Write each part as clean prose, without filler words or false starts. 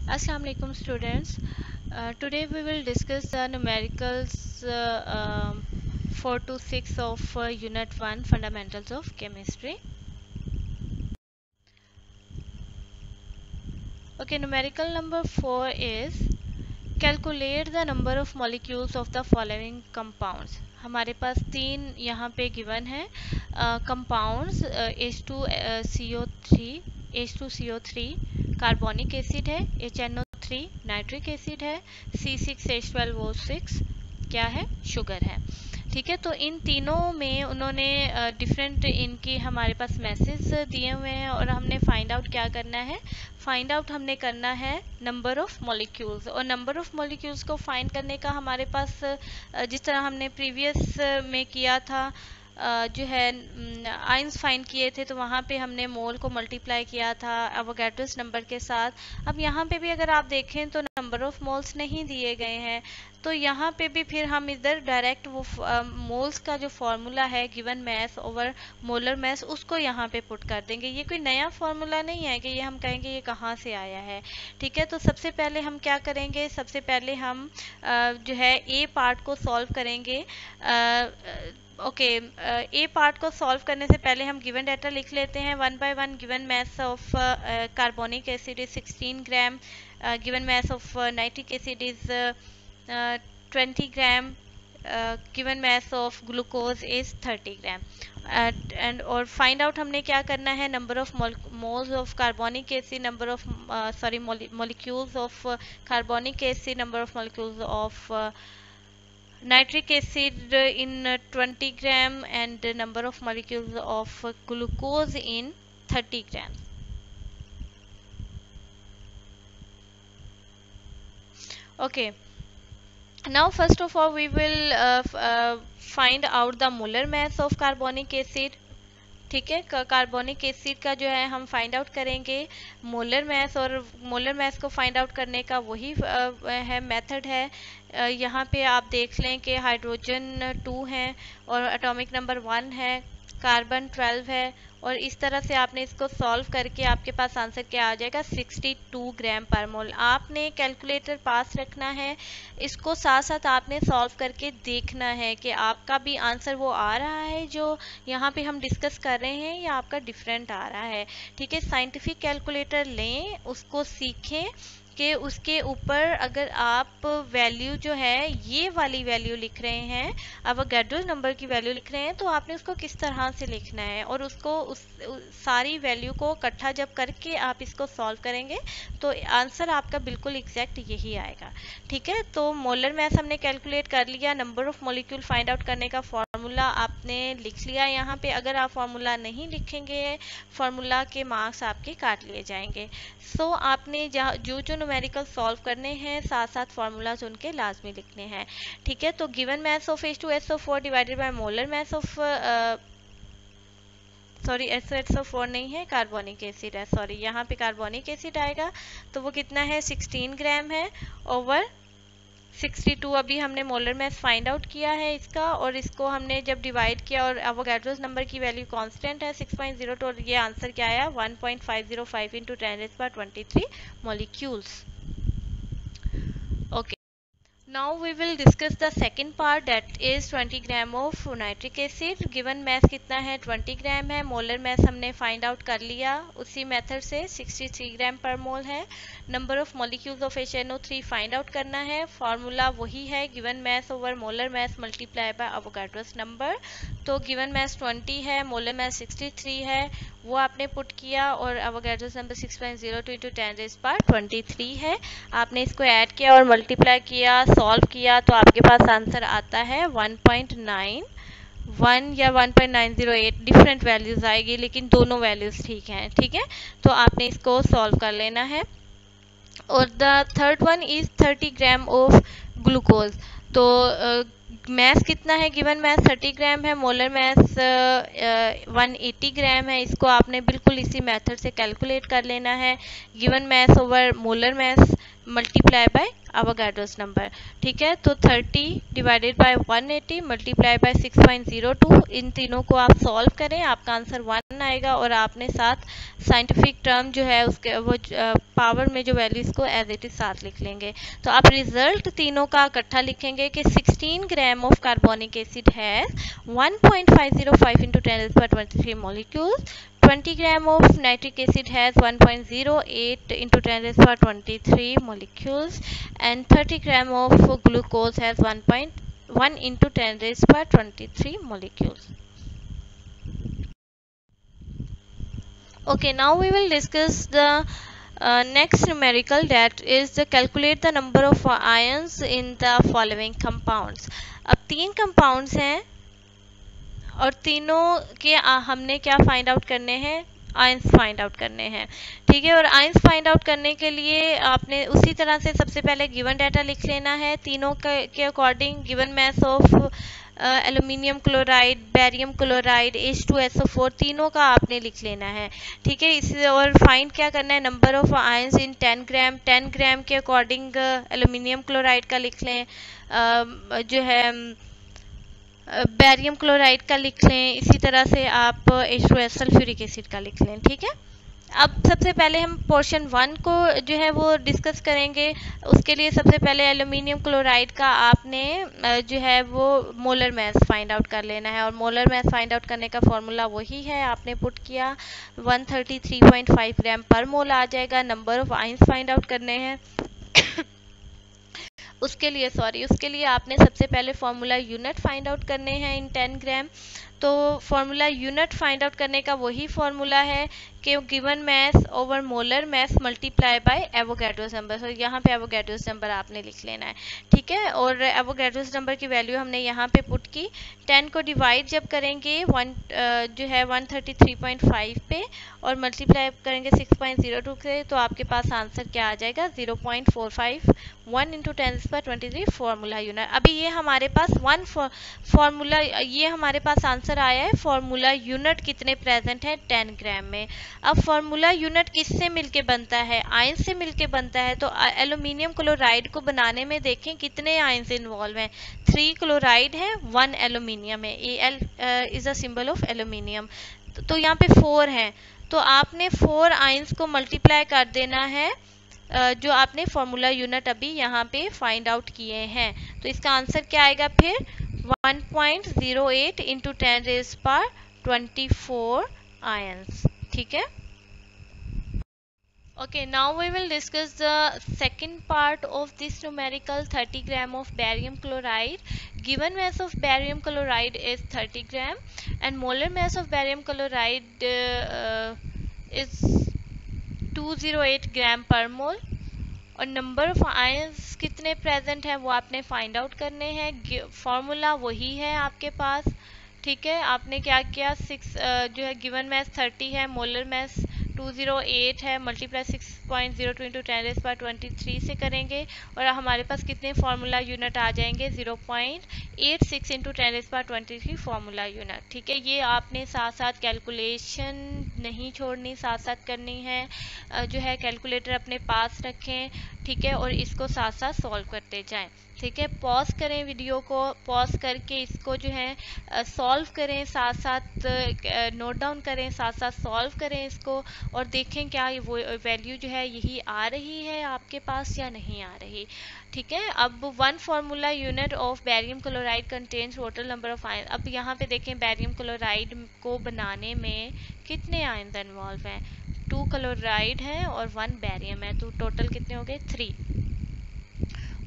Assalamualaikum students. Today we will discuss the numericals 4 to 6 of Unit 1 Fundamentals of Chemistry. Okay, numerical number 4 is calculate the number of molecules of the following compounds. हमारे पास तीन यहाँ पे given है compounds H2CO3 H2CO3 carbonic acid है, HNO3 nitric acid है, C6H12O6 क्या है, sugar है। ठीक है, तो इन तीनों में उन्होंने डिफरेंट इनकी हमारे पास मैसेज दिए हुए हैं और हमने फाइंड आउट क्या करना है, फाइंड आउट हमने करना है नंबर ऑफ मॉलिक्यूल्स। और नंबर ऑफ मॉलिक्यूल्स को फाइंड करने का हमारे पास जिस तरह हमने प्रीवियस में किया था जो है आइंस फाइंड किए थे, तो वहाँ पे हमने मोल को मल्टीप्लाई किया था एवोगाड्रोस नंबर के साथ। अब यहाँ पे भी अगर आप देखें तो नंबर ऑफ मोल्स नहीं दिए गए हैं, तो यहाँ पे भी फिर हम इधर डायरेक्ट वो मोल्स का जो फॉर्मूला है given mass over molar mass उसको यहाँ पे पुट कर देंगे। ये कोई नया फॉर्मूला नहीं है कि ये हम कहेंगे ये कहाँ से आया है। ठीक है, तो सबसे पहले हम क्या करेंगे, सबसे पहले हम जो है ए पार्ट को सॉल्व करेंगे। ओके, ए पार्ट को सॉल्व करने से पहले हम गिवन डाटा लिख लेते हैं। 1 by 1 given mass of carbonic acid is 16 gram, given mass of nitric acid is 20 gram, given mass of glucose is 30 gram. And और फाइंड आउट हमने क्या करना है, number of moles of carbonic acid, number of molecules of carbonic acid, number of molecules of nitric acid in 20 gram and number of molecules of glucose in 30 grams. Okay, now first of all we will find out the molar mass of carbonic acid. ठीक है, carbonic acid का जो है हम find out करेंगे molar mass, और molar mass को find out करने का वही है मेथड है। यहाँ पे आप देख लें कि हाइड्रोजन 2 है और एटॉमिक नंबर 1 है, कार्बन 12 है, और इस तरह से आपने इसको सॉल्व करके आपके पास आंसर क्या आ जाएगा, 62 ग्राम पर मोल। आपने कैलकुलेटर पास रखना है, इसको साथ साथ आपने सॉल्व करके देखना है कि आपका भी आंसर वो आ रहा है जो यहाँ पे हम डिस्कस कर रहे हैं या आपका डिफरेंट आ रहा है। ठीक है, साइंटिफिक कैलकुलेटर लें, उसको सीखें कि उसके ऊपर अगर आप वैल्यू जो है ये वाली वैल्यू लिख रहे हैं, एवोगाड्रो नंबर की वैल्यू लिख रहे हैं, तो आपने उसको किस तरह से लिखना है और उसको उस सारी वैल्यू को इकट्ठा जब करके आप इसको सॉल्व करेंगे तो आंसर आपका बिल्कुल एग्जैक्ट यही आएगा। ठीक है, तो मोलर मैस हमने कैलकुलेट कर लिया, number of molecule find out करने का फॉर्मूला आपने लिख लिया यहाँ पे। अगर आप फॉर्मूला नहीं लिखेंगे, फॉर्मूला के मार्क्स आपके काट लिए जाएंगे। सो आपने जो न्यूमेरिकल सॉल्व करने हैं साथ साथ फार्मूलाज उनके लाजमी लिखने हैं। ठीक है, तो given mass of H2SO4 divided by molar mass of sorry SO4 नहीं है, कार्बोनिक एसिड है, सॉरी यहाँ पे कार्बोनिक एसिड आएगा, तो वो कितना है 16 ग्राम है ओवर 62। अभी हमने मोलर मैस फाइंड आउट किया है इसका, और इसको हमने जब डिवाइड किया और एवोगाड्रोस नंबर की वैल्यू कांस्टेंट है 6.02, और ये आंसर क्या आया 1.505 into 10⁻23 molecules. Okay, now we will discuss the second part, that is 20 gram of nitric acid. Given mass कितना है 20 ग्राम है, मोलर मैस हमने फाइंड आउट कर लिया उसी मेथड से 63 ग्राम पर मोल है। Number of molecules of HNO3 find out करना है, फार्मूला वही है given mass over molar mass multiply by Avogadro's number. तो गिवन मैस 20 है, मोलर मैस 63 है, वो आपने पुट किया, और एवोगाड्रोस नंबर 6.02 इंटू 10⁻23 है। आपने इसको ऐड किया और मल्टीप्लाई किया, सॉल्व किया, तो आपके पास आंसर आता है 1.91 या 1.908, डिफरेंट वैल्यूज आएगी लेकिन दोनों वैल्यूज ठीक हैं। ठीक है, तो आपने इसको सॉल्व कर लेना है। और the third one is 30 gram of glucose. तो मैस कितना है, गिवन मैस 30 ग्राम है, मोलर मैस 180 ग्राम है। इसको आपने बिल्कुल इसी मेथड से कैलकुलेट कर लेना है, given mass over molar mass multiply by Avogadro's number. ठीक है, तो 30 डिवाइडेड बाय 180 मल्टीप्लाई बाय 6.02, इन तीनों को आप सॉल्व करें, आपका आंसर 1 आएगा। और आपने साथ साइंटिफिक टर्म जो है उसके वो पावर में जो वैल्यू इसको एज इट इज साथ लिख लेंगे। तो आप रिजल्ट तीनों का इकट्ठा लिखेंगे कि 16 ग्राम ऑफ कार्बोनिक एसिड है 1.505 into 10⁻23 molecules, 20 gram of nitric acid has 1.08 into 10⁻23 molecules, and 30 gram of glucose has 1.1 into 10⁻23 molecules. Okay, now we will discuss the next numerical, that is the calculate the number of ions in the following compounds. अब 3 compounds हैं और तीनों के हमने क्या find out करने हैं, ions find out करने हैं। ठीक है, और आयंस फाइंड आउट करने के लिए आपने उसी तरह से सबसे पहले गिवन डाटा लिख लेना है तीनों के according. Given mass of aluminium chloride, barium chloride, H2SO4 तीनों का आपने लिख लेना है। ठीक है, इसे और फाइंड क्या करना है, नंबर ऑफ आयंस इन 10 ग्राम। 10 ग्राम के अकॉर्डिंग एल्यूमिनियम क्लोराइड का लिख लें, जो है बेरियम क्लोराइड का लिख लें, इसी तरह से आप H2S सल्फ्यूरिक एसिड का लिख लें। ठीक है, अब सबसे पहले हम पोर्शन 1 को जो है वो डिस्कस करेंगे। उसके लिए सबसे पहले एल्यूमिनियम क्लोराइड का आपने जो है वो मोलर मैस फाइंड आउट कर लेना है, और मोलर मैस फाइंड आउट करने का फॉर्मूला वही है, आपने पुट किया 133.5 ग्राम पर मोल आ जाएगा। Number of ions find out करने हैं उसके लिए आपने सबसे पहले फॉर्मूला यूनिट फाइंड आउट करने हैं इन 10 ग्राम। तो फॉर्मूला यूनिट फाइंड आउट करने का वही फॉर्मूला है कि given mass over molar mass multiply by Avogadro's number. तो यहाँ पे एवोगाड्रोस नंबर आपने लिख लेना है। ठीक है, और एवोगाड्रोस नंबर की वैल्यू हमने यहाँ पे पुट की। 10 को डिवाइड जब करेंगे जो है 133.5 पे और मल्टीप्लाई करेंगे 6.02 से, तो आपके पास आंसर क्या आ जाएगा, 0.451 into 10⁻23 फॉर्मूला यूनिट। अभी ये हमारे पास फॉर्मूला, ये हमारे पास आंसर आया है फॉर्मूला यूनिट कितने प्रेजेंट है 10 ग्राम में। अब फॉर्मूला यूनिट किससे मिलके बनता है, आयंस से मिलके बनता है। तो एल्यूमिनियम क्लोराइड को बनाने में देखें कितने आयंस इन्वॉल्व हैं, 3 क्लोराइड है, 1 एल्यूमिनियम है। Al is a symbol of aluminium. तो यहाँ पे 4 हैं, तो आपने 4 आयंस को मल्टीप्लाई कर देना है जो आपने फॉर्मूला यूनिट अभी यहाँ पे फाइंड आउट किए हैं। तो इसका आंसर क्या आएगा फिर, 1.08 into 10⁻24 आयंस। ठीक है, okay, now we will discuss the second part of this numerical, 30 gram of barium chloride. Given mass of barium chloride is 30 gram and molar mass of barium chloride is 208 gram per मोल, और number of ions कितने present हैं वो आपने find out करने हैं। Formula वही है आपके पास। ठीक है, आपने क्या किया, 6 जो है गिवन मैस 30 है, मोलर मैस 208 है, मल्टीप्लाई 6.02 into 10⁻23 से करेंगे, और हमारे पास कितने फार्मूला यूनिट आ जाएंगे, 0.86 into 10⁻23 फार्मूला यूनिट। ठीक है, ये आपने साथ साथ कैलकुलेशन नहीं छोड़नी, साथ साथ करनी है। जो है कैलकुलेटर अपने पास रखें। ठीक है, और इसको साथ साथ सॉल्व करते जाएं। ठीक है, पॉज करें, वीडियो को पॉज करके इसको जो है सॉल्व करें, साथ साथ नोट डाउन करें, साथ साथ सॉल्व करें इसको, और देखें क्या वो वैल्यू जो है यही आ रही है आपके पास या नहीं आ रही। ठीक है, अब 1 formula unit of barium chloride contains total number of ion. अब यहाँ पे देखें बेरियम क्लोराइड को बनाने में कितने आयन इन्वॉल्व हैं, 2 क्लोराइड है और 1 बेरियम है, तो टोटल कितने हो गए, 3।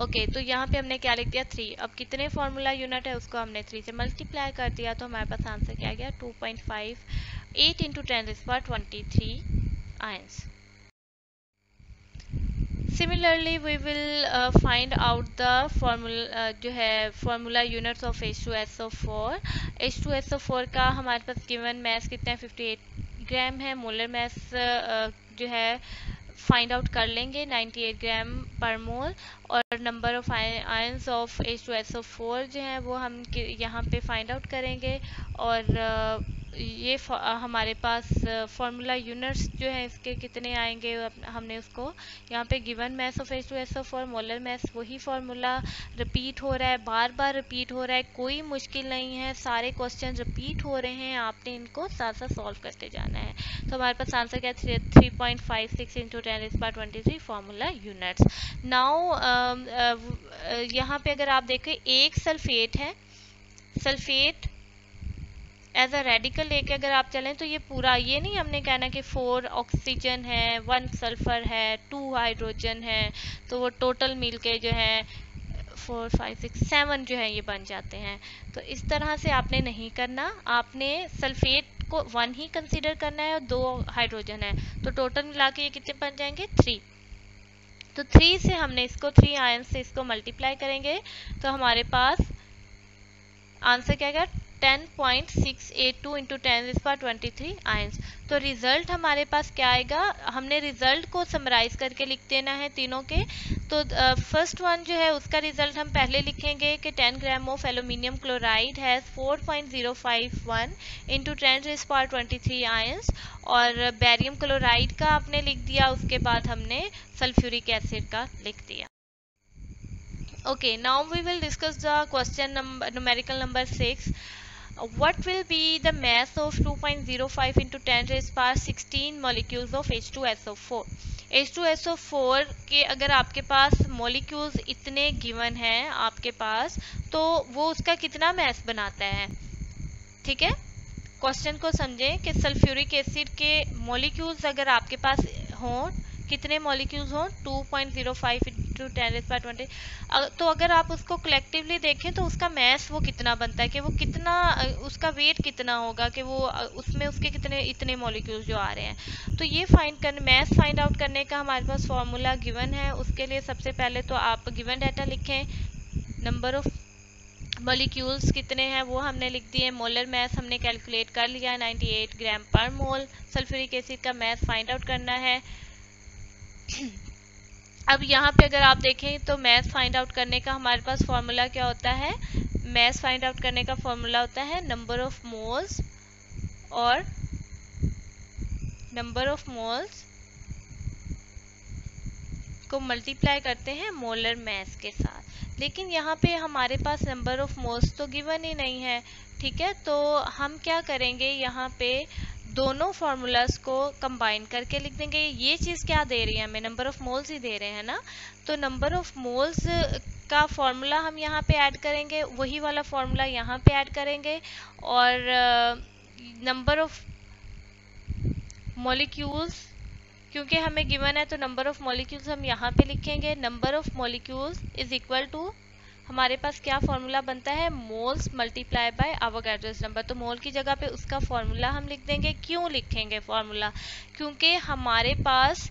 ओके, तो यहाँ पे हमने क्या लिख दिया, 3। अब कितने फार्मूला यूनिट है उसको हमने 3 से मल्टीप्लाई कर दिया, तो हमारे पास आंसर क्या गया, 2.58 into 10⁻23 ions. Similarly, we will find out the formula जो है formula units of H2SO4। H2SO4 का हमारे पास गिवन मैस कितना है, 58 ग्राम है। मोलर मैस जो है फाइंड आउट कर लेंगे, 98 ग्राम पर मोल, और number of ions of H2SO4 जो है वो हम यहाँ पे फाइंड आउट करेंगे, और ये हमारे पास फॉर्मूला यूनिट्स जो है इसके कितने आएंगे, हमने उसको यहाँ पे given math of H2SO4 molar math, वही फॉर्मूला रिपीट हो रहा है, बार बार रिपीट हो रहा है, कोई मुश्किल नहीं है, सारे क्वेश्चन रिपीट हो रहे हैं, आपने इनको साथ साथ सॉल्व करते जाना है। तो हमारे पास आंसर क्या है 3.56 इंटू 10⁻23 फॉर्मूला यूनिट्स। नाउ यहाँ पे अगर आप देखें एक सल्फेट है, सल्फेट एज अ रेडिकल लेके अगर आप चलें तो ये पूरा, ये नहीं हमने कहना कि 4 ऑक्सीजन है, 1 सल्फर है, 2 हाइड्रोजन है, तो वो टोटल मिल के जो है 4 5 6 7 जो है ये बन जाते हैं। तो इस तरह से आपने नहीं करना, आपने सल्फेट को 1 ही कंसीडर करना है और 2 हाइड्रोजन है, तो टोटल मिला के ये कितने बन जाएंगे 3। तो 3 से हमने इसको 3 आयन से इसको मल्टीप्लाई करेंगे तो हमारे पास आंसर क्या आएगा 10.682 इंटू 10⁻23 आयंस। तो रिजल्ट हमारे पास क्या आएगा, हमने रिजल्ट को समराइज करके लिख देना है तीनों के। तो फर्स्ट वन जो है उसका रिजल्ट हम पहले लिखेंगे कि 10 gram of aluminium chloride has 4.051 into 10⁻23 ions, और बैरियम क्लोराइड का आपने लिख दिया, उसके बाद हमने सल्फ्यूरिक एसिड का लिख दिया। Okay, now we will discuss the question numerical number 6. What will be the mass of 2.05 into 10⁻16 molecules of H2SO4? H2SO4 के अगर आपके पास molecules इतने given हैं आपके पास, तो वो उसका कितना mass बनाता है। ठीक है, क्वेश्चन को समझें कि सल्फ्यूरिक एसिड के molecules अगर आपके पास हों, कितने मॉलिक्यूल्स हों 2.05 इंटू 10⁻20, तो अगर आप उसको कलेक्टिवली देखें तो उसका मैस वो कितना बनता है, कि वो कितना, उसका वेट कितना होगा, कि वो उसमें उसके कितने इतने मॉलिक्यूल्स जो आ रहे हैं। तो ये मैस फाइंड आउट करने का हमारे पास फॉर्मूला गिवन है। उसके लिए सबसे पहले तो आप गिवन डाटा लिखें, नंबर ऑफ मॉलिक्यूल्स कितने हैं वो हमने लिख दिए, मोलर मैस हमने कैलकुलेट कर लिया 98 ग्राम पर मोल। सल्फ्यूरिक एसिड का मैस फाइंड आउट करना है। अब यहाँ पे अगर आप देखें तो मैस फाइंड आउट करने का हमारे पास फॉर्मूला क्या होता है, मैस फाइंड आउट करने का फॉर्मूला होता है नंबर ऑफ मोल्स और नंबर ऑफ मोल्स को मल्टीप्लाई करते हैं मोलर मैस के साथ। लेकिन यहाँ पे हमारे पास नंबर ऑफ मोल्स तो गिवन ही नहीं है। ठीक है, तो हम क्या करेंगे, यहाँ पे दोनों फार्मूलाज को कंबाइन करके लिख देंगे। ये चीज़ क्या दे रही है हमें, नंबर ऑफ मोल्स ही दे रहे हैं ना, तो नंबर ऑफ मोल्स का फॉर्मूला हम यहाँ पे ऐड करेंगे, वही वाला फॉर्मूला यहाँ पे ऐड करेंगे, और नंबर ऑफ मॉलिक्यूल्स क्योंकि हमें गिवन है तो नंबर ऑफ मॉलिक्यूल्स हम यहाँ पे लिखेंगे। Number of molecules is equal to, हमारे पास क्या फॉर्मूला बनता है, moles multiply by Avogadro's number. तो मोल की जगह पे उसका फॉर्मूला हम लिख देंगे। क्यों लिखेंगे फॉर्मूला, क्योंकि हमारे पास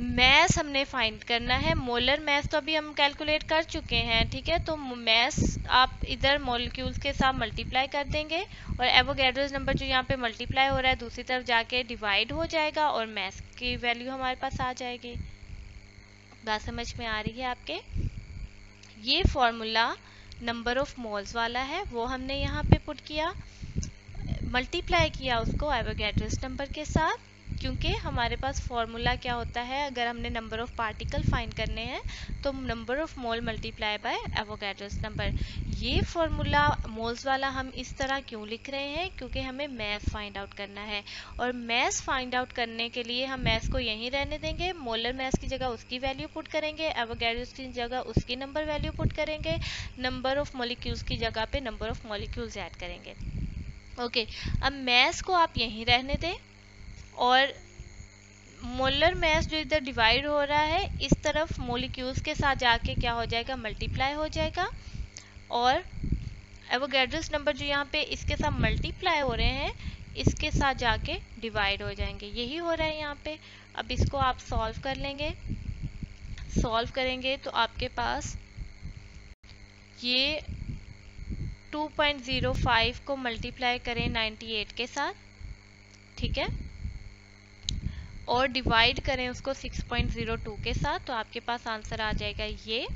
मैस हमने फाइंड करना है। मोलर मैस तो अभी हम कैलकुलेट कर चुके हैं। ठीक है, तो मैस आप इधर मॉलिक्यूल्स के साथ मल्टीप्लाई कर देंगे, और एवोगाड्रोस नंबर जो यहाँ पे मल्टीप्लाई हो रहा है दूसरी तरफ जाके डिवाइड हो जाएगा, और मैस की वैल्यू हमारे पास आ जाएगी। बात समझ में आ रही है आपके। ये फॉर्मूला नंबर ऑफ मोल्स वाला है, वो हमने यहाँ पे पुट किया, मल्टीप्लाई किया उसको एवोगाड्रोस नंबर के साथ, क्योंकि हमारे पास फॉर्मूला क्या होता है, अगर हमने नंबर ऑफ पार्टिकल फाइंड करने हैं तो number of mole multiply by Avogadro's number. ये फॉर्मूला मोल्स वाला हम इस तरह क्यों लिख रहे हैं, क्योंकि हमें मैस फाइंड आउट करना है, और मैस फाइंड आउट करने के लिए हम मैस को यहीं रहने देंगे। मोलर मैस की जगह उसकी वैल्यू पुट करेंगे, एवोगाड्रोस की जगह उसकी नंबर वैल्यू पुट करेंगे, नंबर ऑफ मॉलिक्यूल्स की जगह पे नंबर ऑफ मॉलिक्यूल्स ऐड करेंगे। ओके, अब मैस को आप यहीं रहने दें, और मोलर मैस जो इधर डिवाइड हो रहा है इस तरफ मॉलिक्यूल्स के साथ जाके क्या हो जाएगा, मल्टीप्लाई हो जाएगा, और एवोगाड्रोस नंबर जो यहाँ पे इसके साथ मल्टीप्लाई हो रहे हैं इसके साथ जाके डिवाइड हो जाएंगे। यही हो रहा है यहाँ पे। अब इसको आप सॉल्व कर लेंगे, सॉल्व करेंगे तो आपके पास ये 2.05 को मल्टीप्लाई करें 98 के साथ, ठीक है, और डिवाइड करें उसको 6.02 के साथ, तो आपके पास आंसर आ जाएगा ये।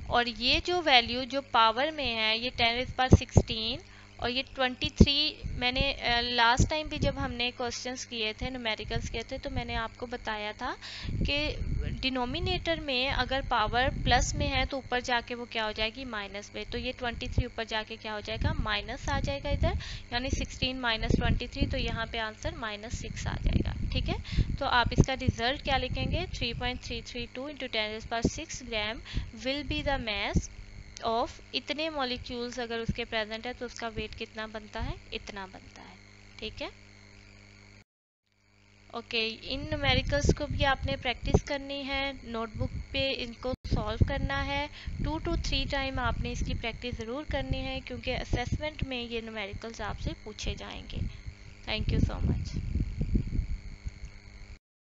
और ये जो वैल्यू जो पावर में है ये 10⁻16 और ये 23 मैंने लास्ट टाइम भी जब हमने क्वेश्चंस किए थे, न्यूमेरिकल्स किए थे, तो मैंने आपको बताया था कि डिनोमिनेटर में अगर पावर प्लस में है तो ऊपर जाके वो क्या हो जाएगी, माइनस में। तो ये 23 ऊपर जाके क्या हो जाएगा, माइनस आ जाएगा इधर, यानी 16 माइनस 23, तो यहाँ पे आंसर -6 आ जाएगा। ठीक है, तो आप इसका रिजल्ट क्या लिखेंगे, 3.332 × 10⁶ gram will be the mass of इतने मॉलिक्यूल्स अगर उसके प्रेजेंट है तो उसका वेट कितना बनता है, इतना बनता है। ठीक है, ओके, इन न्यूमेरिकल्स को भी आपने प्रैक्टिस करनी है, नोटबुक पे इनको सॉल्व करना है। 2 to 3 टाइम आपने इसकी प्रैक्टिस ज़रूर करनी है, क्योंकि असेसमेंट में ये न्यूमेरिकल्स आपसे पूछे जाएंगे। Thank you so much.